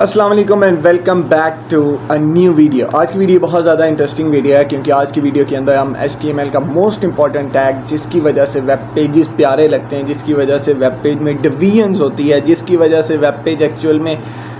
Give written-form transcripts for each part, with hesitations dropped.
अस्सलाम वालेकुम and welcome back to a new video. आज की वीडियो बहुत ज़्यादा इंटरेस्टिंग वीडियो है क्योंकि आज की वीडियो के अंदर हम HTML का मोस्ट इंपॉर्टेंट टैग जिसकी वजह से वेब पेजेस प्यारे लगते हैं, जिसकी वजह से वेब पेज में डिवीजन्स होती है, जिसकी वजह से वेब पेज एक्चुअल में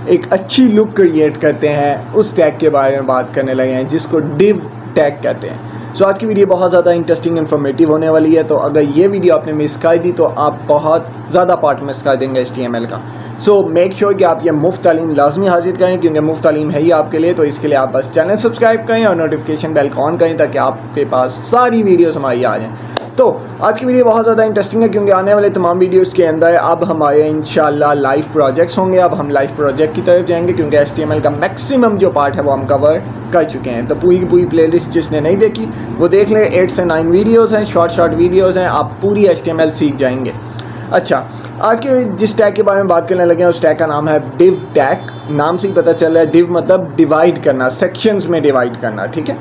एक अच्छी लुक क्रिएट करते हैं, उस टैग के बारे में बात करने लगे हैं जिसको डिव टैग कहते हैं। सो आज की वीडियो बहुत ज़्यादा इंटरेस्टिंग इन्फॉर्मेटिव होने वाली है। तो अगर ये वीडियो आपने मिस कर दी तो आप बहुत ज़्यादा पार्ट मिस कर देंगे HTML का। सो मेक श्योर कि आप ये मुफ्त तालीम लाजमी हासिल करें क्योंकि मुफ्त तालीम है ही आपके लिए। तो इसके लिए आप बस चैनल सब्सक्राइब करें और नोटिफिकेशन बेल ऑन करें ताकि आपके पास सारी वीडियोस हमारी आ जाएँ। तो आज की वीडियो बहुत ज़्यादा इंटरेस्टिंग है क्योंकि आने वाले तमाम वीडियोस के अंदर अब हमारे इंशाल्लाह लाइव प्रोजेक्ट्स होंगे। अब हम लाइव प्रोजेक्ट की तरफ जाएंगे क्योंकि HTML का मैक्सिमम जो पार्ट है वो हम कवर कर चुके हैं। तो पूरी की पूरी प्लेलिस्ट जिसने नहीं देखी वो देख लें। 8 से 9 वीडियोज़ हैं, शॉर्ट वीडियोज़ हैं, आप पूरी HTML सीख जाएंगे। अच्छा, आज के जिस टैग के बारे में बात करने लगे हैं उस टैग का नाम है डिव टैग। नाम से ही पता चल रहा है, डिव मतलब डिवाइड करना, सेक्शंस में डिवाइड करना। ठीक है,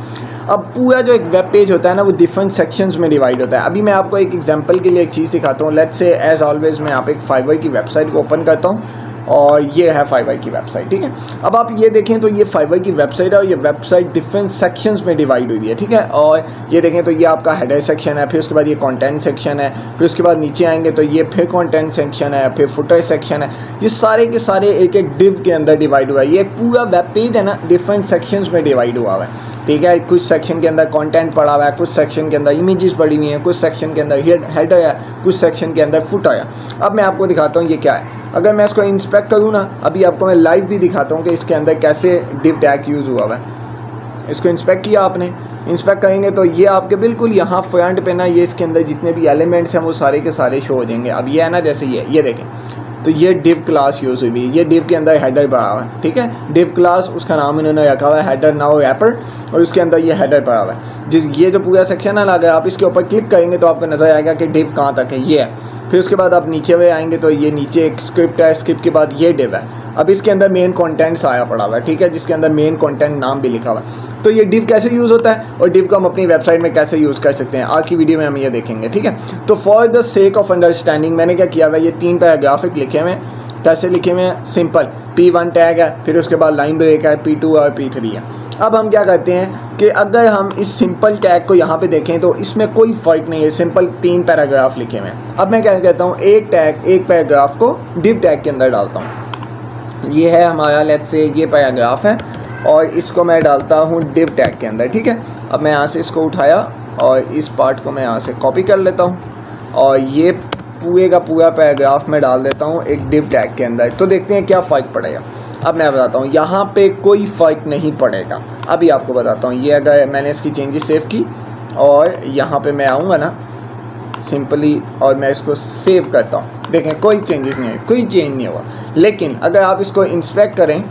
अब पूरा जो एक वेब पेज होता है ना वो डिफरेंट सेक्शंस में डिवाइड होता है। अभी मैं आपको एक एग्जांपल के लिए एक चीज़ दिखाता हूँ। लेट्स से एज ऑलवेज मैं यहाँ पे एक फाइवर की वेबसाइट को ओपन करता हूँ और ये है फाइवर की वेबसाइट। ठीक है, अब आप ये देखें तो ये फाइवर की वेबसाइट है और ये वेबसाइट डिफरेंट सेक्शंस में डिवाइड हुई है। ठीक है, और ये देखें तो ये आपका हेडर सेक्शन है, फिर उसके बाद ये कंटेंट सेक्शन है, फिर उसके बाद नीचे आएंगे तो ये फिर कंटेंट सेक्शन है, फिर फुटर सेक्शन है। ये सारे के सारे एक एक डिव के अंदर डिवाइड हुआ है। ये पूरा वेब पेज है ना डिफरेंट सेक्शंस में डिवाइड हुआ हुआ है। ठीक है, कुछ सेक्शन के अंदर कंटेंट पड़ा हुआ है, कुछ सेक्शन के अंदर इमेजेस पड़ी हुई हैं, कुछ सेक्शन के अंदर हेडर है, कुछ सेक्शन के अंदर फुटर है। अब मैं आपको दिखाता हूँ ये क्या है। अगर मैं इसको इंस्पेक्ट करूँ ना, अभी आपको मैं लाइव भी दिखाता हूँ कि इसके अंदर कैसे डिव टैग यूज़ हुआ है। इसको इंस्पेक्ट किया आपने, इंस्पेक्ट करेंगे तो ये आपके बिल्कुल यहाँ फ्रंट पे ना ये इसके अंदर जितने भी एलिमेंट्स हैं वो सारे के सारे शो हो जाएंगे। अब ये है ना, जैसे ये देखें तो ये डिव क्लास यूज़ हुई है, ये डिव के अंदर हेडर पड़ा हुआ है। ठीक है, डिव क्लास उसका नाम इन्होंने रखा हुआ है हेडर नाउ रैपर और उसके अंदर ये हेडर पड़ा हुआ है। ये जो पूरा सेक्शन है ना, अगर आप इसके ऊपर क्लिक करेंगे तो आपको नज़र आएगा कि डिव कहाँ तक है, ये है। फिर उसके बाद आप नीचे हुए आएंगे तो ये नीचे एक स्क्रिप्ट है, स्क्रिप्ट के बाद ये डिव है। अब इसके अंदर मेन कंटेंट्स आया पड़ा हुआ है। ठीक है, जिसके अंदर मेन कंटेंट नाम भी लिखा हुआ है। तो ये डिव कैसे यूज़ होता है और डिव को हम अपनी वेबसाइट में कैसे यूज़ कर सकते हैं आज की वीडियो में हम ये देखेंगे। ठीक है, तो for the sake of understanding मैंने क्या किया हुआ है, ये 3 पैराग्राफिक लिखे हुए हैं। कैसे लिखे हुए हैं? सिंपल, P1 टैग है, फिर उसके बाद लाइन ब्रेक है, P2 और P3 है। अब हम क्या करते हैं कि अगर हम इस सिंपल टैग को यहाँ पे देखें तो इसमें कोई फ़र्क नहीं है, सिंपल 3 पैराग्राफ लिखे हुए हैं। अब मैं क्या कहता हूँ, एक पैराग्राफ को डिव टैग के अंदर डालता हूँ। ये है हमारा, लेट्स से ये पैराग्राफ है और इसको मैं डालता हूँ डिव टैग के अंदर। ठीक है, अब मैं यहाँ से इसको उठाया और इस पार्ट को मैं यहाँ से कॉपी कर लेता हूँ और ये पूरे का पूरा पैराग्राफ में डाल देता हूँ एक डिव टैग के अंदर। तो देखते हैं क्या फ़र्क पड़ेगा। अब मैं बताता हूँ, यहाँ पे कोई फ़र्क नहीं पड़ेगा। अभी आपको बताता हूँ, ये अगर मैंने इसकी चेंजेस सेव की और यहाँ पे मैं आऊँगा ना सिंपली और मैं इसको सेव करता हूँ, देखें कोई चेंजेस नहीं है, कोई चेंज नहीं हुआ। लेकिन अगर आप इसको इंस्पेक्ट करें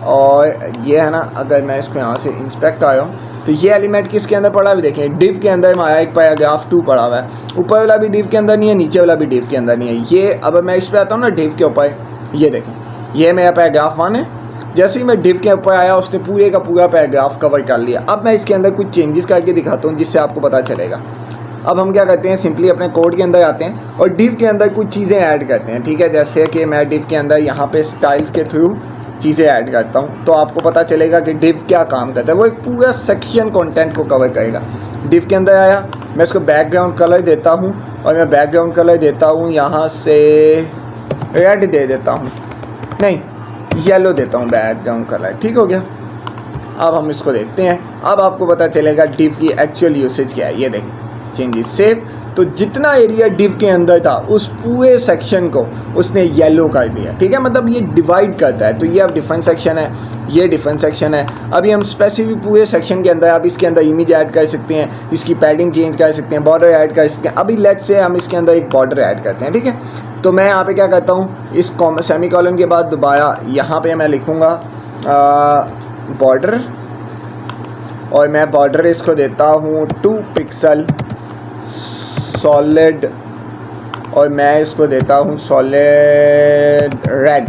और ये है ना, अगर मैं इसको यहाँ से इंस्पेक्ट आया हूँ तो ये एलिमेंट किसके अंदर पड़ा है, देखें डिव के अंदर हमारा एक पैराग्राफ 2 पड़ा हुआ है। ऊपर वाला भी डिव के अंदर नहीं है, नीचे वाला भी डिव के अंदर नहीं है। ये अब मैं इस पर आता हूँ ना डिव के ऊपर, ये देखें ये मेरा पैराग्राफ 1 है। जैसे ही मैं डिव के ऊपर आया उसने पूरे का पूरा पैराग्राफ कवर कर लिया। अब मैं इसके अंदर कुछ चेंजेस करके दिखाता हूँ जिससे आपको पता चलेगा। अब हम क्या करते हैं, सिंपली अपने कोड के अंदर आते हैं और डिव के अंदर कुछ चीज़ें ऐड करते हैं। ठीक है, जैसे कि मैं डिव के अंदर यहाँ पे स्टाइल्स के थ्रू चीज़ें ऐड करता हूँ तो आपको पता चलेगा कि डिव क्या काम करता है। वो एक पूरा सेक्शन कंटेंट को कवर करेगा। डिव के अंदर आया, मैं इसको बैकग्राउंड कलर देता हूँ और मैं बैकग्राउंड कलर देता हूँ यहाँ से रेड दे देता हूँ, नहीं येलो देता हूँ बैकग्राउंड कलर। ठीक हो गया। अब हम इसको देखते हैं, अब आपको पता चलेगा डिव की एक्चुअल यूसेज क्या है। ये देखें चेंजेस सेव, तो जितना एरिया डिव के अंदर था उस पूरे सेक्शन को उसने येलो कर दिया। ठीक है, मतलब ये डिवाइड करता है। तो ये अब डिफरेंट सेक्शन है, ये डिफरेंट सेक्शन है। अभी हम स्पेसिफिक पूरे सेक्शन के अंदर अब इसके अंदर इमेज ऐड कर सकते हैं, इसकी पैडिंग चेंज कर सकते हैं, बॉर्डर ऐड कर सकते हैं। अभी लेट्स से हम इसके अंदर एक बॉर्डर ऐड करते हैं। ठीक है, तो मैं यहाँ पे क्या करता हूँ, इस सेमी कॉलन के बाद दोबारा यहाँ पे मैं लिखूँगा बॉर्डर और मैं बॉर्डर इसको देता हूँ 2 पिक्सल सॉलिड और मैं इसको देता हूँ सॉलिड रेड।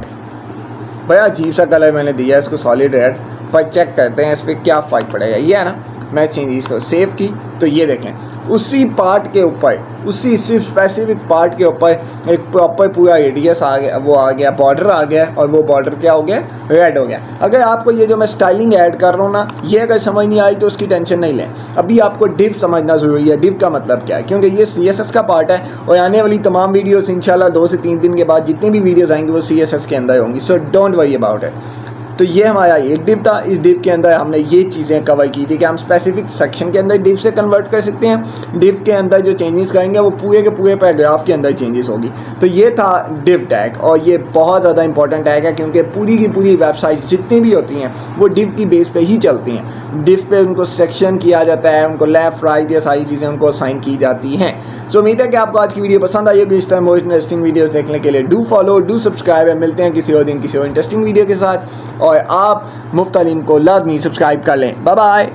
बड़ा अजीब सा कलर मैंने दिया है इसको, सॉलिड रेड। पर चेक करते हैं इस पर क्या फ़र्क पड़ेगा। ये है ना, मैं चेंज इसको सेव की तो ये देखें उसी पार्ट के ऊपर, उसी स्पेसिफिक पार्ट के ऊपर एक प्रॉपर पूरा रेडियस आ गया, वो आ गया, बॉर्डर आ गया, और वो बॉर्डर क्या हो गया, रेड हो गया। अगर आपको ये जो मैं स्टाइलिंग ऐड कर रहा हूँ ना, ये अगर समझ नहीं आई तो उसकी टेंशन नहीं लें। अभी आपको डिव समझना ज़रूरी है। डिव का मतलब क्या है, क्योंकि ये CSS का पार्ट है और आने वाली तमाम वीडियोस इंशाल्लाह 2 से 3 दिन के बाद जितनी भी वीडियोस आएंगी वो CSS के अंदर होंगी। So don't worry about it. तो ये हमारा एक डिव था। इस डिव के अंदर हमने ये चीज़ें कवर की थी कि हम स्पेसिफिक सेक्शन के अंदर डिव से कन्वर्ट कर सकते हैं। डिव के अंदर जो चेंजेस करेंगे वो पूरे के पूरे पैराग्राफ के अंदर चेंजेस होगी। तो ये था डिव टैग, और ये बहुत ज़्यादा इंपॉर्टेंट टैग है क्योंकि पूरी की पूरी वेबसाइट जितनी भी होती हैं वो डिव की बेस पे ही चलती हैं। डिव पे उनको सेक्शन किया जाता है, उनको लेफ़्ट राइट ये सारी चीज़ें उनको असाइन की जाती हैं। सो उम्मीद है कि आपको आज की वीडियो पसंद आई होगी। इस तरह मोस्ट इंटरेस्टिंग वीडियोस देखने के लिए डू फॉलो, डू सब्सक्राइब। मिलते हैं किसी और दिन किसी और इंटरेस्टिंग वीडियो के साथ, और आप मुफ्त तालीम को लाजमी सब्सक्राइब कर लें। Bye bye.